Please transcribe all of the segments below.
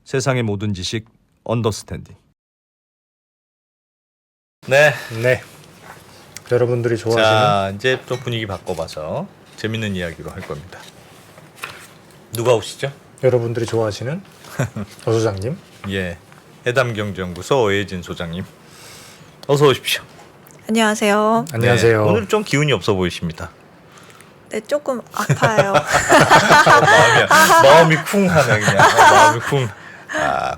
세상의 모든 지식 언더스탠딩. 네. 여러분들이 좋아하시는 자, 이제 또 분위기 바꿔봐서 재밌는 이야기로 할 겁니다. 누가 오시죠? 여러분들이 좋아하시는 어 소장님. 예, 해담경제연구소 오혜진 소장님, 어서 오십시오. 안녕하세요. 안녕하세요. 네, 오늘 좀 기운이 없어 보이십니다. 네, 조금 아파요. 마음이 쿵 하네 그냥. 마음이 쿵.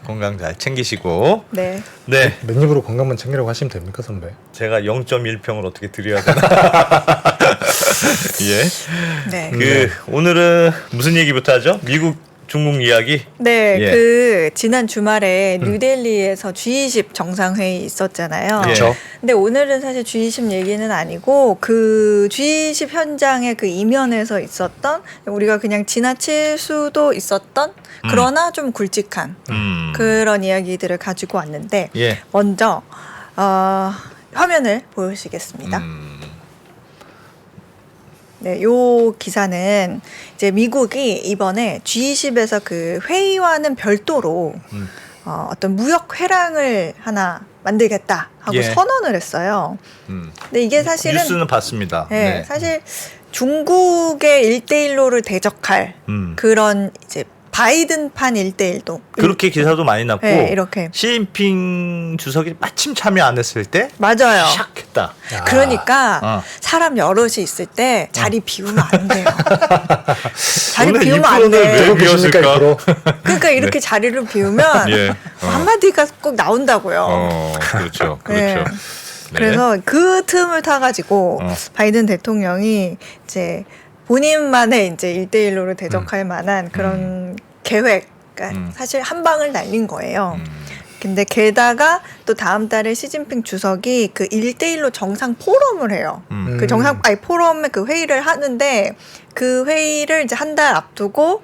건강 잘 챙기시고. 네. 네. 맨입으로 건강만 챙기라고 하시면 됩니까, 선배? 제가 0.1평을 어떻게 드려야 되나? 예. 네. 오늘은 무슨 얘기부터 하죠? 미국, 중국 이야기. 네, 예. 그 지난 주말에 뉴델리에서 G20 정상회의 있었잖아요. 그렇죠. 근데 오늘은 사실 G20 얘기는 아니고 그 G20 현장의 그 이면에서 있었던, 우리가 그냥 지나칠 수도 있었던 그러나 좀 굵직한 그런 이야기들을 가지고 왔는데, 예. 먼저 화면을 보여주시겠습니다. 네, 요 기사는 이제 미국이 이번에 G20에서 그 회의와는 별도로 어떤 무역 회랑을 하나 만들겠다 하고 예. 선언을 했어요. 근데 이게 사실은 뉴스는 봤습니다. 네, 사실 중국의 1대1로를 대적할 그런 이제 바이든판 1대1도 그렇게 기사도 많이 났고, 네, 이렇게 시진핑 주석이 마침 참여 안 했을 때 맞아요. 샥 했다. 그러니까 사람 여럿이 있을 때 자리 비우면 안 돼요. 자리 오늘 비우면 이 안 프로는 돼. 왜 비웠을까? 그러니까 이렇게 자리를 비우면 예. 한마디가 꼭 나온다고요. 그렇죠. 네. 네. 그래서 그 틈을 타가지고 바이든 대통령이 이제 본인만의 이제 1대1로를 대적할 만한 그런 계획, 그러니까 사실 한 방을 날린 거예요. 근데 게다가 또 다음 달에 시진핑 주석이 그 1대1로 정상 포럼을 해요. 그 포럼에 그 회의를 하는데, 그 회의를 이제 한 달 앞두고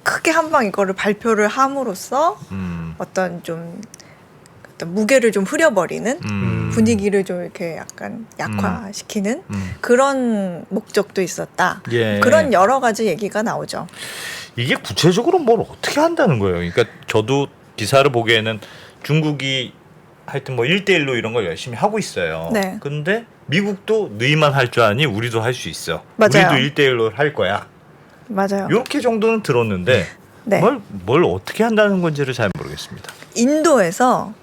크게 한 방 이거를 발표를 함으로써 어떤 좀 어떤 무게를 좀 흐려버리는 분위기를 좀 이렇게 약간 약화시키는 그런 목적도 있었다. 예. 그런 여러 가지 얘기가 나오죠. 이게 구체적으로 뭘 어떻게 한다는 거예요? 그러니까 저도 기사를 보기에는 중국이 하여튼 뭐 1대1로 이런 걸 열심히 하고 있어요. 네. 근데 미국도 너희만 할 줄 아니 우리도 할 수 있어. 맞아요. 우리도 1대1로 할 거야. 맞아요. 이렇게 정도는 들었는데 네. 뭘 어떻게 한다는 건지를 잘 모르겠습니다. 인도에서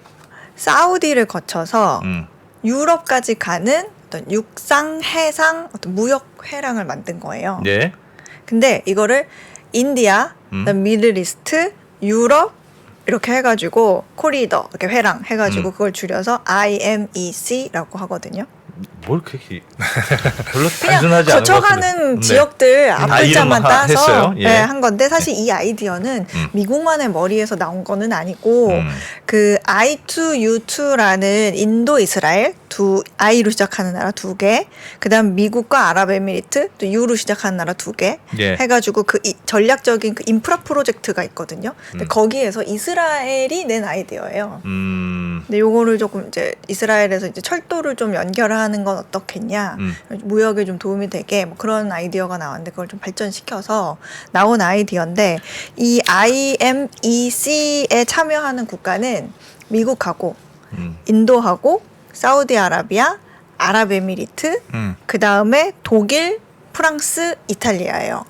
사우디를 거쳐서 음. 유럽까지 가는 어떤 육상, 해상 어떤 무역 회랑을 만든 거예요. 네. 근데 이거를 인디아, 그다음 미들이스트, 유럽 이렇게 해가지고 코리더 이렇게 회랑 해가지고 그걸 줄여서 IMEC라고 하거든요. 뭘 그렇게 별로 그냥 단순하지 않은 것 거쳐가는 같은데. 지역들 앞글자만 이름 따서 했어요? 예. 네, 한 건데, 사실 이 아이디어는 미국만의 머리에서 나온 거는 아니고 그 I2U2라는 인도, 이스라엘 두 I로 시작하는 나라 두 개, 그다음 미국과 아랍에미리트 또 U로 시작하는 나라 두 개 예. 해가지고 그 전략적인 그 인프라 프로젝트가 있거든요. 근데 거기에서 이스라엘이 낸 아이디어예요. 근데 요거를 조금 이제 이스라엘에서 이제 철도를 좀 연결하는 건 어떻겠냐, 무역에 좀 도움이 되게 뭐 그런 아이디어가 나왔는데, 그걸 좀 발전시켜서 나온 아이디어인데, 이 IMEC에 참여하는 국가는 미국하고 인도하고 사우디아라비아, 아랍에미리트, 그 다음에 독일, 프랑스, 이탈리아예요.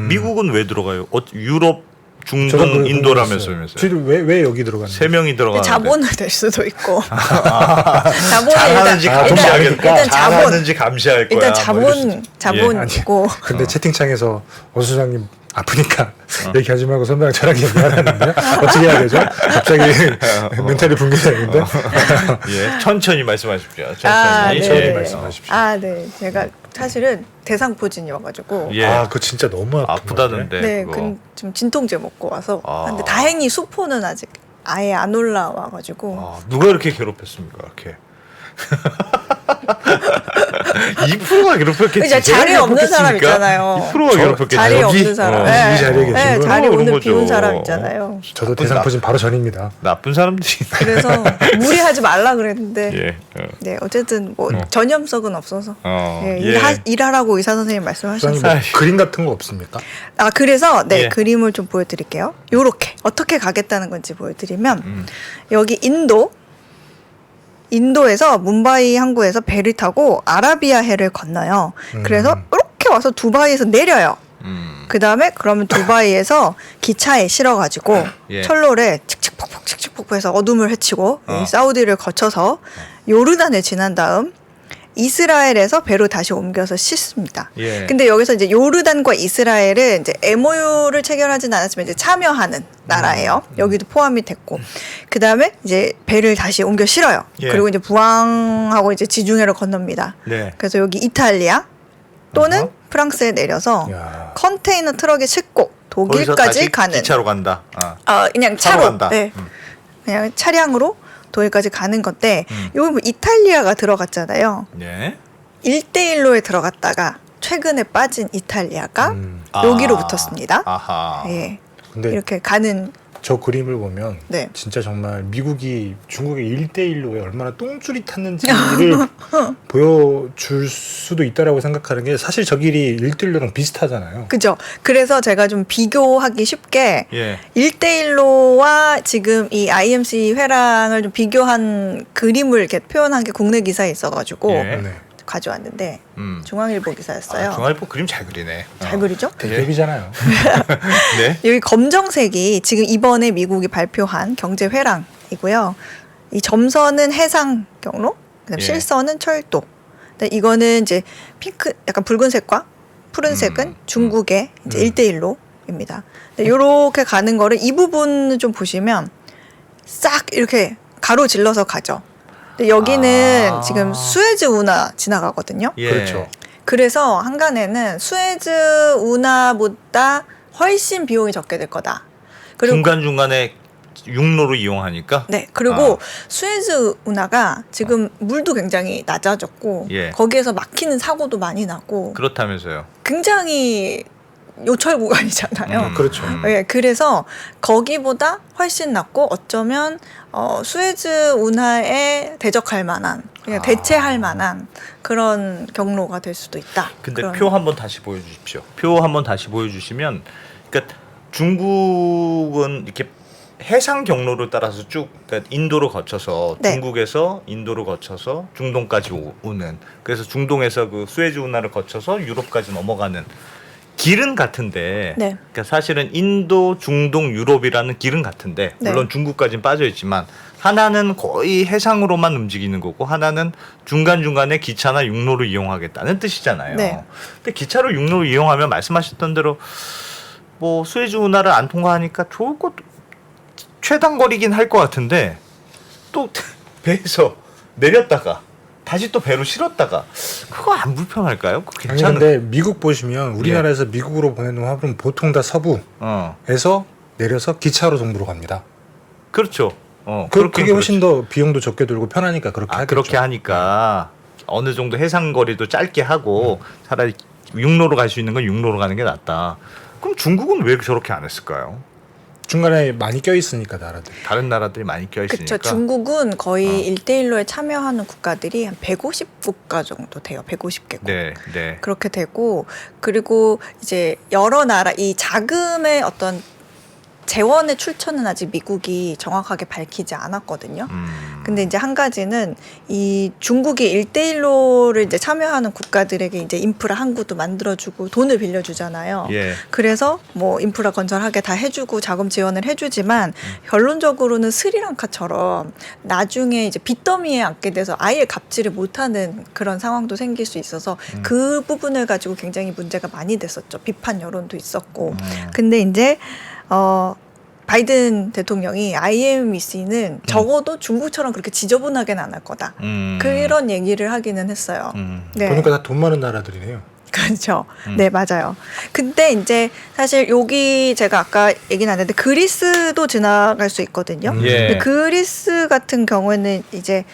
미국은 왜 들어가요? 유럽, 중동, 인도라면서요. 왜 여기 들어가는 세 명이 들어가는데. 자본을 낼 수도 있고. 자본을 잘하는지 감시하겠다. 일단 자본. 잘하는지 감시할 거야. 일단 뭐 이럴 수- 자본이고. 근데 채팅창에서 어 소장님 아프니까 얘기하지 말고 선배랑 저랑 얘기하라는데 어떻게 해야 되죠? 갑자기 멘탈이 붕괴되는데. 예, 천천히 말씀하십시오. 네. 천천히 말씀하십시오. 네. 제가 사실은 대상포진이어가지고. 예. 그거 진짜 너무 아프다는데. 네, 그거. 좀 진통제 먹고 와서. 근데 다행히 수포는 아직 아예 안 올라와가지고. 누가 이렇게 괴롭혔습니까? 이렇게. 2%가 괴롭혔겠지. 그죠, 자리 없는 사람 있잖아요. 2%가 괴롭혔겠지. 자리 여기? 없는 사람. 이 자리에 계신 네, 분? 자리 그런 오늘 거죠. 비운 사람 있잖아요. 저도 대상포진 바로 전입니다. 나쁜 사람들이. 그래서 무리하지 말라 그랬는데 예. 네 어쨌든 뭐 전염성은 없어서 예, 예. 일하라고 의사 선생님 말씀하셨어요. 부장님 뭐 그림 같은 거 없습니까? 아 그래서 네 예. 그림을 좀 보여드릴게요. 요렇게 어떻게 가겠다는 건지 보여드리면 음. 여기 인도에서 뭄바이 항구에서 배를 타고 아라비아해를 건너요. 그래서 이렇게 와서 두바이에서 내려요. 그 다음에 그러면 두바이에서 기차에 실어가지고 예. 철로를 칙칙폭폭 칙칙폭폭해서 어둠을 헤치고 어. 이 사우디를 거쳐서 요르단을 지난 다음 이스라엘에서 배로 다시 옮겨서 싣습니다. 예. 근데 여기서 이제 요르단과 이스라엘은 이제 MOU를 체결하진 않았지만 이제 참여하는 나라예요. 여기도 포함이 됐고, 그 다음에 이제 배를 다시 옮겨 실어요. 예. 그리고 이제 부항하고 이제 지중해를 건넙니다. 네. 그래서 여기 이탈리아 또는 어허. 프랑스에 내려서 야. 컨테이너 트럭에 싣고 거기서 독일까지 다시 가는. 기차로 간다. 그냥 차로 차로. 간다. 네. 그냥 차량으로 독일까지 가는 건데 음. 여기 뭐 이탈리아가 들어갔잖아요. 네. 1대1로에 들어갔다가 최근에 빠진 이탈리아가 여기로 붙었습니다. 아하. 예. 근데 이렇게 가는 저 그림을 보면 네. 진짜 정말 미국이 중국의 1대1로에 얼마나 똥줄이 탔는지를 보여줄 수도 있다라고 생각하는 게 사실 저 길이 1대1로랑 비슷하잖아요. 그죠. 그래서 제가 좀 비교하기 쉽게 예. 1대1로와 지금 이 IMC 회랑을 좀 비교한 그림을 이렇게 표현한 게 국내 기사에 있어가지고 예. 네. 가져왔는데 음. 중앙일보 기사였어요. 중앙일보 그림 잘 그리네. 잘 그리죠? 대기업이잖아요. 네. 여기 검정색이 지금 이번에 미국이 발표한 경제 회랑이고요. 이 점선은 해상 경로, 그다음 예. 실선은 철도. 근데 이거는 이제 핑크, 약간 붉은색과 푸른색은 중국의 이제 1대1로입니다. 이렇게 가는 거를 이 부분을 좀 보시면 싹 이렇게 가로질러서 가죠. 근데 여기는 아. 지금 수에즈 운하 지나가거든요. 예. 그렇죠. 그래서 한간에는 수에즈 운하보다 훨씬 비용이 적게 될 거다. 그리고 중간 중간에 육로로 이용하니까. 네, 그리고 수에즈 운하가 지금 물도 굉장히 낮아졌고 예. 거기에서 막히는 사고도 많이 나고 그렇다면서요. 굉장히 요철 구간이잖아요. 그렇죠. 예, 그래서 거기보다 훨씬 낫고 어쩌면 수에즈 운하에 대적할 만한, 그냥 대체할 만한 그런 경로가 될 수도 있다. 근데 그런. 표 한번 다시 보여주십시오. 표 한번 다시 보여주시면, 그러니까 중국은 이렇게 해상 경로를 따라서 쭉, 그러니까 인도를 거쳐서 네. 중국에서 인도를 거쳐서 중동까지 오는. 그래서 중동에서 그 수에즈 운하를 거쳐서 유럽까지 넘어가는 길은 같은데, 네. 그러니까 사실은 인도, 중동, 유럽이라는 길은 같은데, 네. 물론 중국까지는 빠져 있지만 하나는 거의 해상으로만 움직이는 거고 하나는 중간 중간에 기차나 육로를 이용하겠다는 뜻이잖아요. 네. 근데 기차로 육로를 이용하면 말씀하셨던 대로 뭐 수에즈 운하를 안 통과하니까 좋을 것 최단거리긴 할 것 같은데 또 배에서 내렸다가 다시 또 배로 실었다가 그거 안 불편할까요? 그거 아니 괜찮은? 근데 미국 보시면 우리나라에서 미국으로 보내는 화물은 보통 다 서부에서 내려서 기차로 동부로 갑니다. 그렇죠. 그게 훨씬 더 비용도 적게 들고 편하니까 그렇게 하겠죠. 그렇게 하니까 어느 정도 해상 거리도 짧게 하고 차라리 육로로 갈 수 있는 건 육로로 가는 게 낫다. 그럼 중국은 왜 저렇게 안 했을까요? 중간에 많이 껴 있으니까 나라들. 다른 나라들이 많이 껴 있으니까. 그렇죠. 중국은 거의 1대1로에 참여하는 국가들이 한 150국가 정도 돼요. 150개국. 네, 네. 그렇게 되고 그리고 이제 여러 나라 이 자금의 어떤 재원의 출처는 아직 미국이 정확하게 밝히지 않았거든요. 근데 이제 한 가지는 이 중국이 1대1로를 이제 참여하는 국가들에게 이제 인프라 항구도 만들어주고 돈을 빌려주잖아요. 예. 그래서 뭐 인프라 건설하게 다 해주고 자금 지원을 해주지만 결론적으로는 스리랑카처럼 나중에 이제 빚더미에 앉게 돼서 아예 갚지를 못하는 그런 상황도 생길 수 있어서 그 부분을 가지고 굉장히 문제가 많이 됐었죠. 비판 여론도 있었고. 근데 이제 바이든 대통령이 IMEC는 적어도 중국처럼 그렇게 지저분하게는 안 할 거다. 그런 얘기를 하기는 했어요. 네. 보니까 다 돈 많은 나라들이네요. 그렇죠. 네, 맞아요. 근데 이제 사실 여기 제가 아까 얘기 나눴는데 그리스도 지나갈 수 있거든요. 예. 근데 그리스 같은 경우에는 이제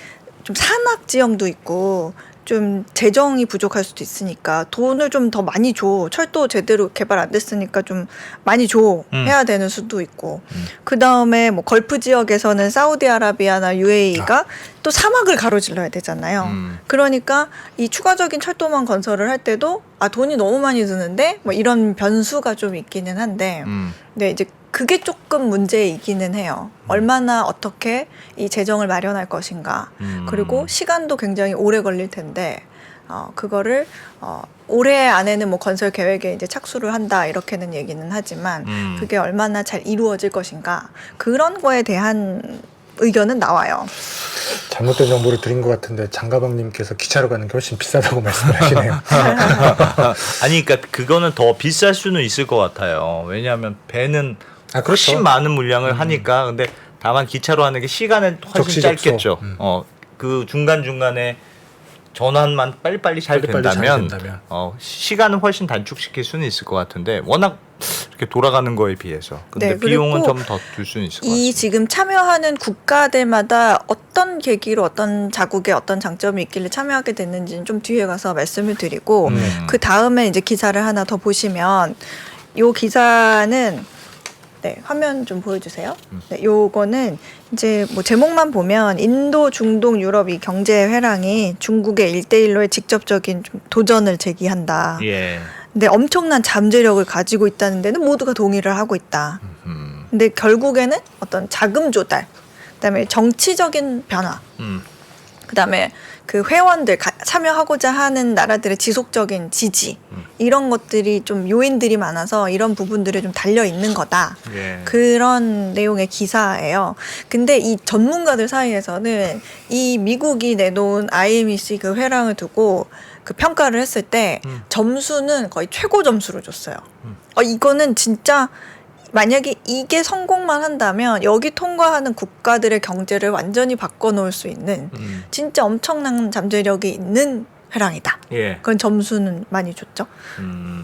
좀 산악 지형도 있고 좀 재정이 부족할 수도 있으니까 돈을 좀 더 많이 줘. 철도 제대로 개발 안 됐으니까 좀 많이 줘. 해야 되는 수도 있고. 그 다음에 뭐 걸프 지역에서는 사우디아라비아나 UAE가 또 사막을 가로질러야 되잖아요. 그러니까 이 추가적인 철도망 건설을 할 때도 돈이 너무 많이 드는데 뭐 이런 변수가 좀 있기는 한데 네, 이제 그게 조금 문제이기는 해요. 얼마나 어떻게 이 재정을 마련할 것인가. 그리고 시간도 굉장히 오래 걸릴 텐데 그거를 올해 안에는 뭐 건설 계획에 이제 착수를 한다 이렇게는 얘기는 하지만 그게 얼마나 잘 이루어질 것인가 그런 거에 대한 의견은 나와요. 잘못된 정보를 드린 것 같은데 장가방님께서 기차로 가는 게 훨씬 비싸다고 말씀을 하시네요. 아니 그러니까 그거는 더 비쌀 수는 있을 것 같아요. 왜냐하면 배는 그렇죠. 훨씬 많은 물량을 하니까. 근데 다만 기차로 하는 게 시간은 훨씬 짧겠죠. 그 중간중간에 전환만 빨리빨리 잘 된다면 시간은 훨씬 단축시킬 수는 있을 것 같은데 워낙 이렇게 돌아가는 거에 비해서 근데 네, 비용은 좀 더 들 수는 있을 것 같습니다. 이 지금 참여하는 국가들마다 어떤 계기로 어떤 자국에 어떤 장점이 있길래 참여하게 됐는지는 좀 뒤에 가서 말씀을 드리고 그 다음에 이제 기사를 하나 더 보시면 요 기사는 네, 화면 좀 보여주세요. 네, 요거는 이제 뭐 제목만 보면 인도, 중동, 유럽 이 경제 회랑이 중국의 1대1로의 직접적인 좀 도전을 제기한다. 예. 근데 엄청난 잠재력을 가지고 있다는 데는 모두가 동의를 하고 있다. 근데 결국에는 어떤 자금 조달, 그다음에 정치적인 변화, 그다음에 그 회원들 참여하고자 하는 나라들의 지속적인 지지 이런 것들이 좀 요인들이 많아서 이런 부분들에 좀 달려 있는 거다. 예. 그런 내용의 기사예요. 근데 이 전문가들 사이에서는 이 미국이 내놓은 IMEC 그 회랑을 두고 그 평가를 했을 때 점수는 거의 최고 점수를 줬어요. 이거는 진짜 만약에 이게 성공만 한다면 여기 통과하는 국가들의 경제를 완전히 바꿔놓을 수 있는 진짜 엄청난 잠재력이 있는 회랑이다. 예. 그건 점수는 많이 줬죠.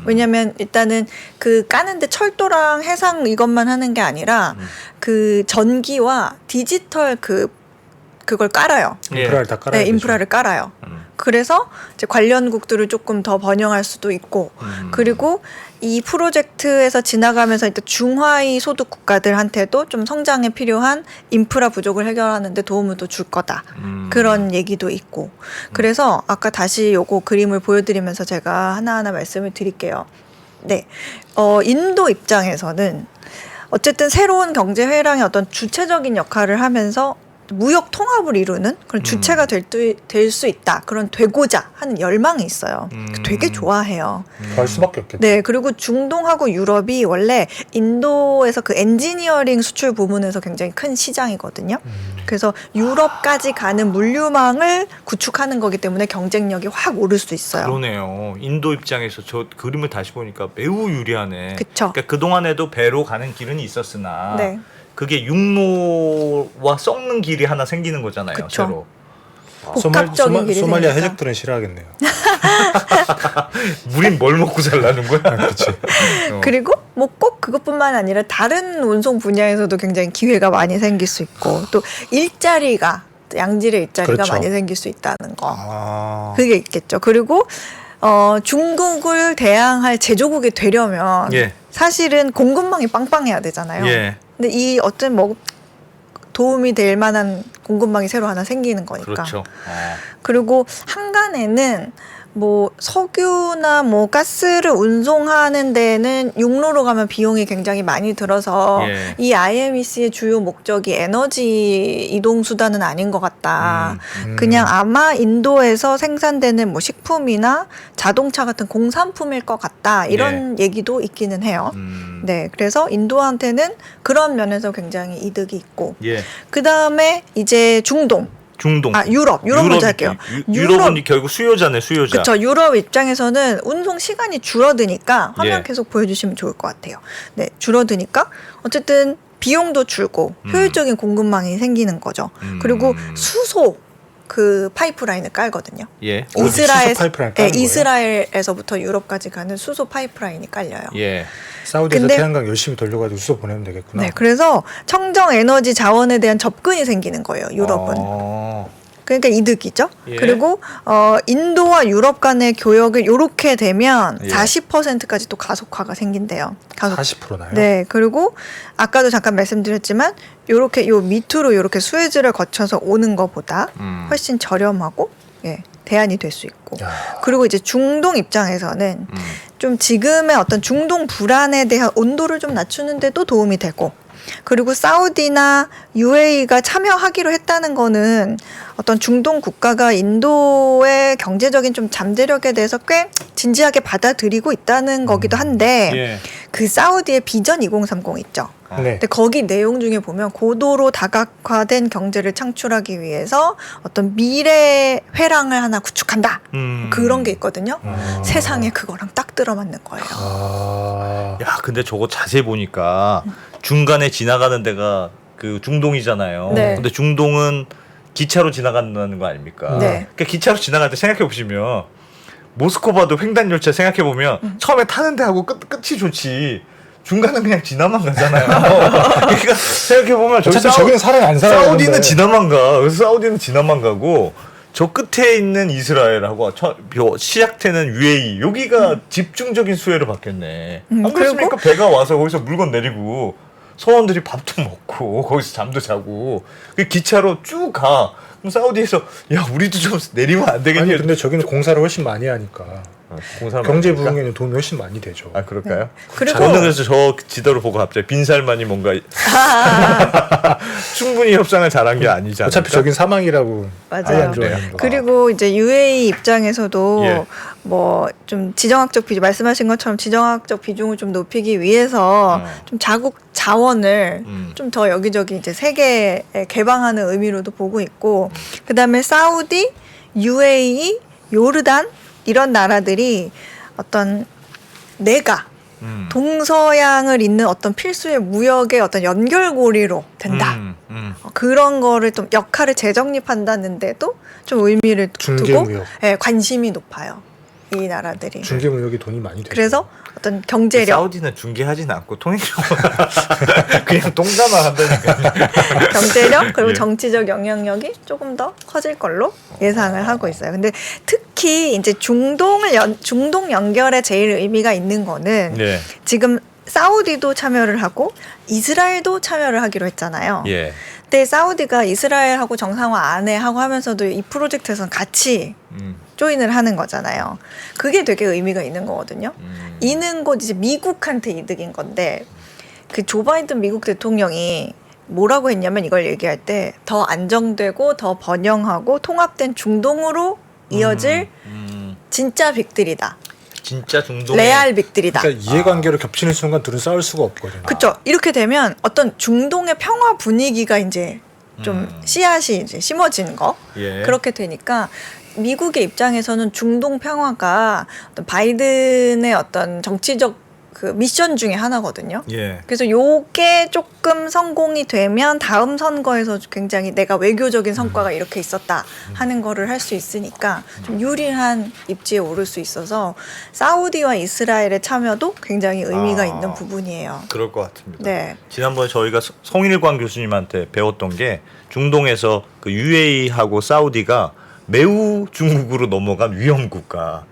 왜냐하면 일단은 그 까는데 철도랑 해상 이것만 하는 게 아니라 그 전기와 디지털 그걸 깔아요. 인프라를 다 깔아야 네, 되죠. 인프라를 깔아요. 그래서 이제 관련국들을 조금 더 번영할 수도 있고 그리고 이 프로젝트에서 지나가면서 일단 중하위 소득 국가들한테도 좀 성장에 필요한 인프라 부족을 해결하는 데 도움을 또 줄 거다. 그런 얘기도 있고. 그래서 아까 다시 요거 그림을 보여드리면서 제가 하나하나 말씀을 드릴게요. 네. 인도 입장에서는 어쨌든 새로운 경제 회랑의 어떤 주체적인 역할을 하면서 무역 통합을 이루는 그런 주체가 될 수 있다. 그런 되고자 하는 열망이 있어요. 되게 좋아해요. 할 수밖에 없겠죠. 네, 그리고 중동하고 유럽이 원래 인도에서 그 엔지니어링 수출 부문에서 굉장히 큰 시장이거든요. 그래서 유럽까지 가는 물류망을 구축하는 거기 때문에 경쟁력이 확 오를 수 있어요. 그러네요. 인도 입장에서 저 그림을 다시 보니까 매우 유리하네. 그쵸. 그러니까 그동안에도 배로 가는 길은 있었으나 네. 그게 육로와 썩는 길이 하나 생기는 거잖아요. 그쵸. 새로. 복합적인 길이 소말리아 생기니까. 해적들은 싫어하겠네요. 우린 뭘 먹고 살라는 거야? 그렇지. 그리고 뭐 꼭 그것뿐만 아니라 다른 운송 분야에서도 굉장히 기회가 많이 생길 수 있고 또 일자리가 양질의 일자리가 그렇죠. 많이 생길 수 있다는 거. 아. 그게 있겠죠. 그리고 중국을 대항할 제조국이 되려면 예. 사실은 공급망이 빵빵해야 되잖아요. 예. 근데 이 어떤 뭐 도움이 될 만한 공급망이 새로 하나 생기는 거니까. 그렇죠. 그리고 한간에는 뭐 석유나 뭐 가스를 운송하는 데는 육로로 가면 비용이 굉장히 많이 들어서 예. 이 IMEC의 주요 목적이 에너지 이동 수단은 아닌 것 같다. 그냥 아마 인도에서 생산되는 뭐 식품이나 자동차 같은 공산품일 것 같다. 이런 얘기도 있기는 해요. 네, 그래서 인도한테는 그런 면에서 굉장히 이득이 있고, 예. 그 다음에 이제 중동. 유럽 먼저 할게요. 유럽은 결국 수요자네, 수요자. 그렇죠. 유럽 입장에서는 운송 시간이 줄어드니까 화면 예. 계속 보여주시면 좋을 것 같아요. 네, 줄어드니까 어쨌든 비용도 줄고 효율적인 공급망이 생기는 거죠. 그리고 수소 그 파이프라인을 깔거든요. 예. 수소 파이프라인 까는 거예요? 이스라엘에서부터 유럽까지 가는 수소 파이프라인이 깔려요. 예. 사우디에서 근데- 태양광 열심히 돌려가지고 수소 보내면 되겠구나. 네, 그래서 청정 에너지 자원에 대한 접근이 생기는 거예요. 유럽은. 그러니까 이득이죠. 예. 그리고 인도와 유럽 간의 교역을 요렇게 되면 예. 40%까지 또 가속화가 생긴대요. 40%나요? 네. 그리고 아까도 잠깐 말씀드렸지만 요렇게 요 밑으로 요렇게 수에즈를 거쳐서 오는 것보다 훨씬 저렴하고 예, 대안이 될 수 있고. 야. 그리고 이제 중동 입장에서는 좀 지금의 어떤 중동 불안에 대한 온도를 좀 낮추는 데도 도움이 되고, 그리고 사우디나 UAE가 참여하기로 했다는 거는 어떤 중동 국가가 인도의 경제적인 좀 잠재력에 대해서 꽤 진지하게 받아들이고 있다는 거기도 한데 예. 그 사우디의 비전 2030 있죠. 네. 근데 거기 내용 중에 보면 고도로 다각화된 경제를 창출하기 위해서 어떤 미래 회랑을 하나 구축한다. 그런 게 있거든요. 세상에 그거랑 딱 들어맞는 거예요. 아. 야, 근데 저거 자세히 보니까 중간에 지나가는 데가 그 중동이잖아요. 네. 근데 중동은 기차로 지나간다는 거 아닙니까? 네. 그러니까 기차로 지나갈 때 생각해 보시면 모스크바도 횡단 열차 생각해 보면 처음에 타는데 하고 끝이 좋지. 중간은 그냥 지나만 가잖아요. 그러니까 생각해 보면 어차피 저기는 사람이 안 살아요. 사우디는 근데. 지나만 가. 그래서 사우디는 지나만 가고 저 끝에 있는 이스라엘하고 시작되는 UAE 여기가 집중적인 수혜를 받겠네. 안 그렇습니까? 배가 와서 거기서 물건 내리고 선원들이 밥도 먹고 거기서 잠도 자고 그 기차로 쭉 가. 그럼 사우디에서 야 우리도 좀 내리면 안 되겠니? 아니 근데 저기는 공사를 훨씬 많이 하니까 경제 부흥에는 도움이 훨씬 많이 되죠. 아 그럴까요? 네. 그리고 저는 그래서 저 지도를 보고 갑자기 빈살만이 뭔가 충분히 협상을 잘한 게 아니지 않을까? 어차피 저긴 사망이라고 맞아요. 아예 안 좋아하는 거. 그리고 이제 UAE 입장에서도 예. 뭐 좀 지정학적 비중 말씀하신 것처럼 지정학적 비중을 좀 높이기 위해서 좀 자국 자원을 좀 더 여기저기 이제 세계에 개방하는 의미로도 보고 있고, 그다음에 사우디, UAE, 요르단 이런 나라들이 어떤 내가 동서양을 잇는 어떤 필수의 무역의 어떤 연결고리로 된다. 그런 거를 좀 역할을 재정립한다는데도 좀 의미를 두고 중개무역. 예, 관심이 높아요. 이 나라들이. 중개무역이 돈이 많이 되죠. 그래서 어떤 경제력, 사우디는 중개하진 않고 통행료만 그냥 동자만 한다니까. 경제력 그리고 예. 정치적 영향력이 조금 더 커질 걸로 예상을 하고 있어요. 근데 특히 이제 중동 연결에 제일 의미가 있는 거는 네. 지금 사우디도 참여를 하고 이스라엘도 참여를 하기로 했잖아요. 예. 근데 사우디가 이스라엘하고 정상화 안 해 하고 하면서도 이 프로젝트에서는 같이 조인을 하는 거잖아요. 그게 되게 의미가 있는 거거든요. 이는 곧 이제 미국한테 이득인 건데, 그 조 바이든 미국 대통령이 뭐라고 했냐면 이걸 얘기할 때 더 안정되고 더 번영하고 통합된 중동으로 이어질 진짜 빅들이다. 진짜 중동. 레알 빅들이다. 그러니까 이해관계로 겹치는 순간 둘은 싸울 수가 없거든요. 그렇죠. 이렇게 되면 어떤 중동의 평화 분위기가 이제 좀 씨앗이 이제 심어지는 거. 예. 그렇게 되니까 미국의 입장에서는 중동 평화가 어떤 바이든의 어떤 정치적 그 미션 중에 하나거든요. 예. 그래서 요게 조금 성공이 되면 다음 선거에서 굉장히 내가 외교적인 성과가 이렇게 있었다 하는 거를 할 수 있으니까 좀 유리한 입지에 오를 수 있어서 사우디와 이스라엘의 참여도 굉장히 의미가 있는 부분이에요. 그럴 것 같습니다. 네. 지난번에 저희가 송일관 교수님한테 배웠던 게 중동에서 그 UAE하고 사우디가 매우 중국으로 넘어간 위험 국가.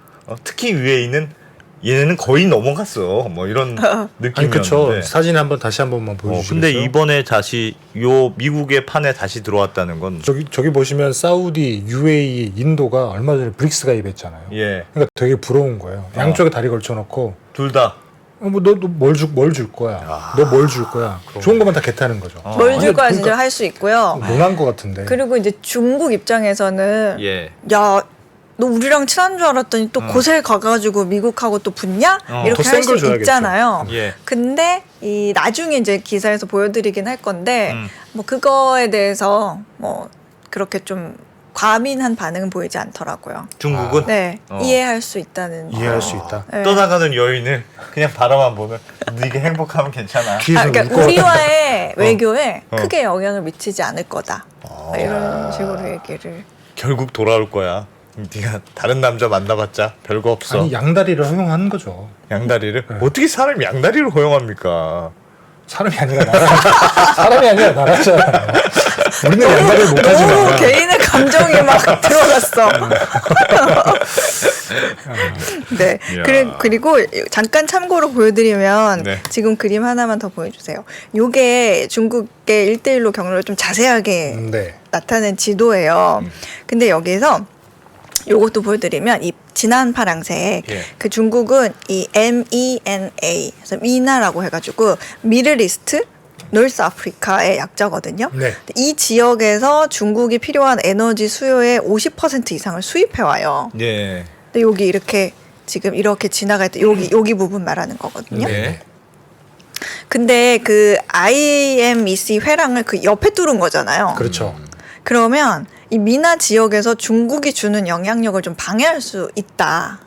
특히 UAE는 얘네는 거의 넘어갔어. 뭐 이런 아니 느낌이었는데. 그렇죠. 사진 한번 다시 한 번만 보여주시겠어요? 근데 이번에 다시 요 미국의 판에 다시 들어왔다는 건 저기 보시면 사우디, UAE, 인도가 얼마 전에 브릭스 가입했잖아요. 예. 그러니까 되게 부러운 거예요. 양쪽에 다리 걸쳐놓고 둘 다. 뭐너뭘줄 거야? 너 뭘 줄 거야? 좋은 것만 다 개타는 거죠. 뭘 줄 거야 그러니까 진짜 할 수 있고요. 논한 것 같은데. 그리고 이제 중국 입장에서는 예. 야, 너 우리랑 친한 줄 알았더니 또 곳에 가가지고 미국하고 또 붙냐? 이렇게 더 할 센걸 수 줘야겠죠. 있잖아요. 예. 근데 이 나중에 이제 기사에서 보여드리긴 할 건데 뭐 그거에 대해서 뭐 그렇게 좀 과민한 반응은 보이지 않더라고요. 중국은 네, 이해할 수 있다는. 이해할 수 있다. 네. 떠나가는 여인을 그냥 바라만 보면 네가 행복하면 괜찮아. 뒤에서 그러니까 웃고. 우리와의 외교에 크게 영향을 미치지 않을 거다. 이런 식으로 얘기를. 결국 돌아올 거야. 네가 다른 남자 만나봤자 별거 없어. 아니 양다리를 허용한 거죠. 양다리를 네. 어떻게 사람이 양다리를 허용합니까? 사람이 아니라 나라. 사람이 아니라 나라잖아. 우리는 양말을 너무 못하지만. 개인의 감정이 막 들어갔어. 네. 이야. 그리고 잠깐 참고로 보여드리면 네. 지금 그림 하나만 더 보여주세요. 요게 중국의 1대1로 경로를 좀 자세하게 네. 나타낸 지도예요. 근데 여기서 요것도 보여드리면 이 진한 파랑색 예. 그 중국은 이 MENA 그래서 미나라고 해가지고 미들이스트 노스 아프리카의 약자거든요. 네. 이 지역에서 중국이 필요한 에너지 수요의 50% 이상을 수입해 와요. 예. 근데 여기 이렇게 지금 이렇게 지나갈 때 여기 부분 말하는 거거든요. 네. 근데 그 IMEC 회랑을 그 옆에 뚫은 거잖아요. 그렇죠. 그러면 이 미나 지역에서 중국이 주는 영향력을 좀 방해할 수 있다.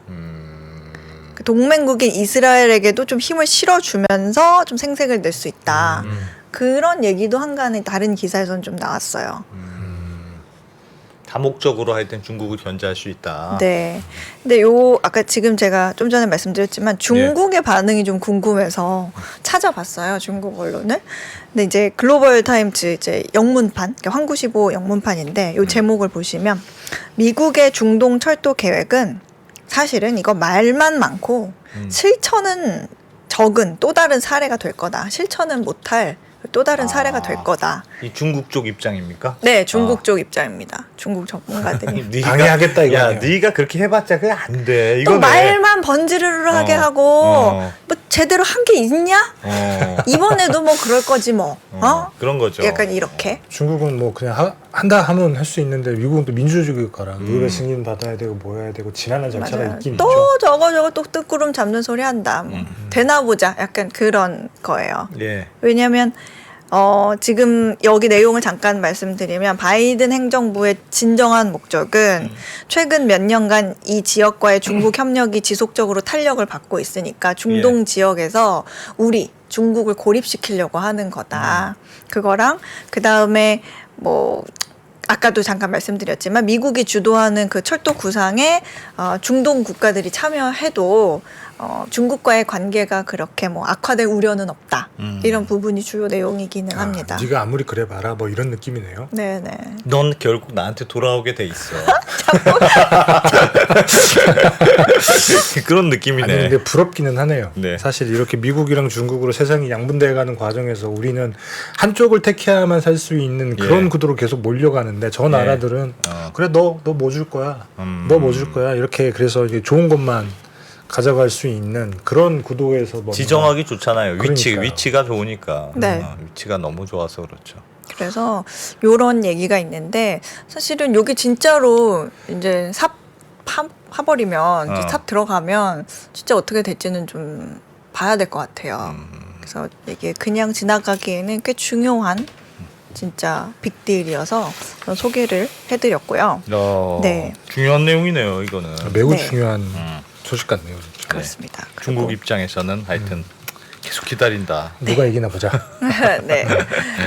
그 동맹국인 이스라엘에게도 좀 힘을 실어주면서 좀 생색을 낼 수 있다. 그런 얘기도 한간에 다른 기사에서는 좀 나왔어요. 다목적으로 하여튼 중국을 견제할 수 있다. 네. 근데 아까 지금 제가 좀 전에 말씀드렸지만 중국의 반응이 좀 궁금해서 찾아봤어요. 중국 언론을. 근데 이제 글로벌 타임즈 이제 영문판, 그러니까 황구시보 영문판인데 요 제목을 보시면 미국의 중동 철도 계획은 사실은 이거 말만 많고 실천은 적은 또 다른 사례가 될 거다. 실천은 못할 또 다른 사례가 될 거다. 이 중국 쪽 입장입니까? 네, 중국 쪽 입장입니다. 중국 전문가들이. 네가- 방해하겠다, 이거 야, 아니에요. 네가 그렇게 해봤자 그게 안 돼. 또 이거네. 말만 번지르르하게 하고 뭐 제대로 한 게 있냐? 이번에도 뭐 그럴 거지 뭐. 그런 거죠. 약간 이렇게. 중국은 뭐 그냥 한다 하면 할 수 있는데 미국은 또 민주주의 국가라 의회 승인 받아야 되고 뭐 해야 되고 지난한 절차가 맞아요. 있긴 또 있죠. 저거 또 뜬구름 잡는 소리 한다. 뭐. 되나 보자. 약간 그런 거예요. 예. 왜냐하면 지금 여기 내용을 잠깐 말씀드리면 바이든 행정부의 진정한 목적은 최근 몇 년간 이 지역과의 중국 협력이 지속적으로 탄력을 받고 있으니까 중동 지역에서 중국을 고립시키려고 하는 거다. 그거랑 그 다음에 뭐 아까도 잠깐 말씀드렸지만 미국이 주도하는 그 철도 구상에 중동 국가들이 참여해도 중국과의 관계가 그렇게 뭐 악화될 우려는 없다. 이런 부분이 주요 내용이기는 합니다. 네가 아무리 그래봐라 뭐 이런 느낌이네요. 네네. 넌 결국 나한테 돌아오게 돼 있어. 그런 느낌이네. 아니 근데 부럽기는 하네요. 네. 사실 이렇게 미국이랑 중국으로 세상이 양분돼가는 과정에서 우리는 한쪽을 택해야만 살 수 있는 그런 예. 구도로 계속 몰려가는데 저 나라들은 그래 너 뭐 줄 거야. 너 뭐 줄 거야. 이렇게 그래서 이게 좋은 것만 가져갈 수 있는 그런 구도에서 뭔가 지정하기 좋잖아요. 그러니까요. 위치가 좋으니까. 네. 위치가 너무 좋아서 그렇죠. 그래서 요런 얘기가 있는데 사실은 여기 진짜로 이제 삽 파버리면 이제 삽 들어가면 진짜 어떻게 될지는 좀 봐야 될 것 같아요. 그래서 이게 그냥 지나가기에는 꽤 중요한 진짜 빅딜이어서 소개를 해드렸고요. 네. 중요한 내용이네요. 이거는. 매우 네. 중요한 소식 같네요. 진짜. 그렇습니다. 중국 그리고- 입장에서는 하여튼 계속 기다린다. 누가 이기나 보자. 네.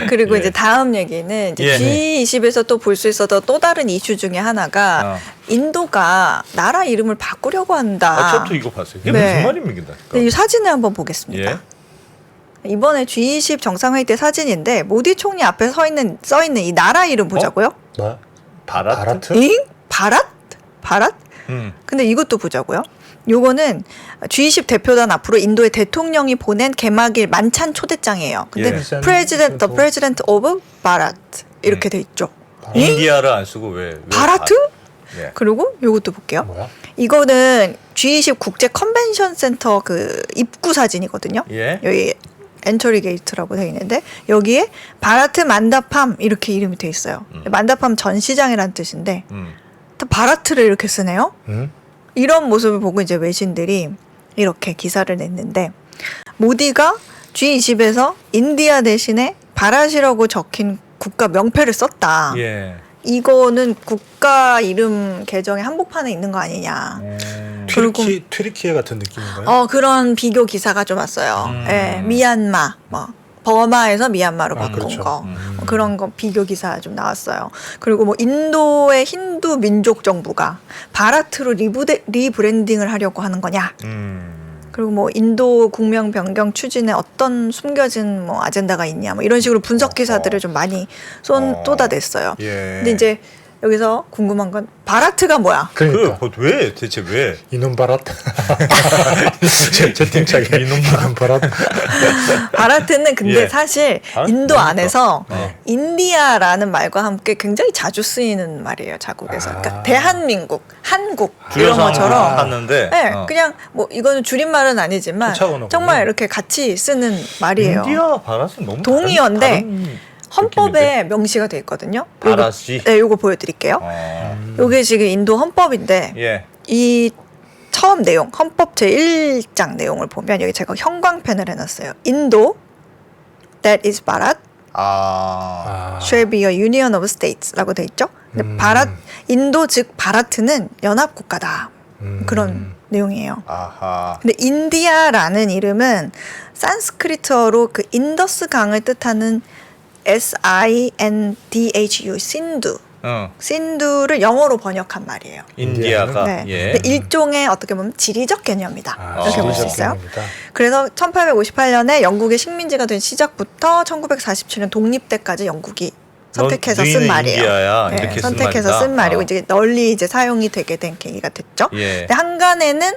그리고 예. 이제 다음 얘기는 이제 예. G20에서 또 볼 수 있었던 또 다른 이슈 중에 하나가 인도가 나라 이름을 바꾸려고 한다. 저도 이거 봤어요. 이게 네. 무슨 말입니까? 네, 이 사진을 한번 보겠습니다. 예. 이번에 G20 정상회의 때 사진인데 모디 총리 앞에 써 있는 이 나라 이름 보자고요. 뭐? 바라트? 바라트? 잉? 바랏? 바랏? 음. 근데 이것도 보자고요. 요거는 G20 대표단 앞으로 인도의 대통령이 보낸 개막일 만찬 초대장이에요. 근데 예. President, the President of Bharat 이렇게 돼 있죠. 인디아를 안 쓰고 왜 바라트? 예. 그리고 요것도 볼게요. 뭐야? 이거는 G20 국제 컨벤션 센터 그 입구 사진이거든요. 예. 여기 엔터리 게이트라고 돼 있는데 여기에 바라트 만다팜 이렇게 이름이 돼 있어요. 만다팜 전시장이라는 뜻인데 다 바라트를 이렇게 쓰네요. 응? 이런 모습을 보고 이제 외신들이 이렇게 기사를 냈는데 모디가 G20에서 인디아 대신에 바라시라고 적힌 국가 명패를 썼다. 예. 이거는 국가 이름 계정의 한복판에 있는 거 아니냐. 그리고- 튀르키예 같은 느낌인가요? 그런 비교 기사가 좀 왔어요. 예, 미얀마, 뭐 버마에서 미얀마로 바꾼 그렇죠. 거 그런 거 비교 기사 좀 나왔어요. 그리고 뭐 인도의 힌두 민족 정부가 바라트로 리브랜딩을 하려고 하는 거냐 그리고 뭐 인도 국명 변경 추진에 어떤 숨겨진 뭐 아젠다가 있냐 뭐 이런 식으로 분석 기사들을 좀 많이 쏟아냈어요. 예. 근데 이제 여기서 궁금한 건 바라트가 뭐야? 그러니까 왜 대체 왜? 이놈 바랏 채팅창에 이놈 바랏 바라트는 근데 예. 사실 바라트 인도 뭡니까? 안에서 네. 인디아라는 말과 함께 굉장히 자주 쓰이는 말이에요. 자국에서. 그러니까 대한민국, 한국 이런 줄여서 것처럼 봤는데 네, 그냥 뭐 이거는 줄임말은 아니지만 호차 언어군요. 정말 이렇게 같이 쓰는 말이에요. 인디아 바라스는 너무 동의어인데 다른 헌법에 명시가 돼 있거든요. 바라시. 네, 요거 보여드릴게요. 요게 지금 인도 헌법인데 예. 이 처음 내용, 헌법 제1장 내용을 보면 여기 제가 형광펜을 해놨어요. 인도, that is Bharat, shall be a union of states라고 돼 있죠. 근데 인도 즉 바라트는 연합 국가다. 그런 내용이에요. 아하. 근데 인디아라는 이름은 산스크리트어로 그 인더스 강을 뜻하는 SINDHU, 신두. 신두를 영어로 번역한 말이에요. 인디아가 네. 예. 근데 일종의 어떻게 보면 지리적 개념이다. 이렇게 볼 수 있어요. 개념이다. 그래서 1858년에 영국의 식민지가 된 시작부터 1947년 독립 때까지 영국이 선택해서 쓴 너희는 말이에요. 인디아야. 네, 이렇게 쓴 선택해서 말이다. 쓴 말이고 이제 널리 이제 사용이 되게 된 계기가 됐죠. 예. 근데 한간에는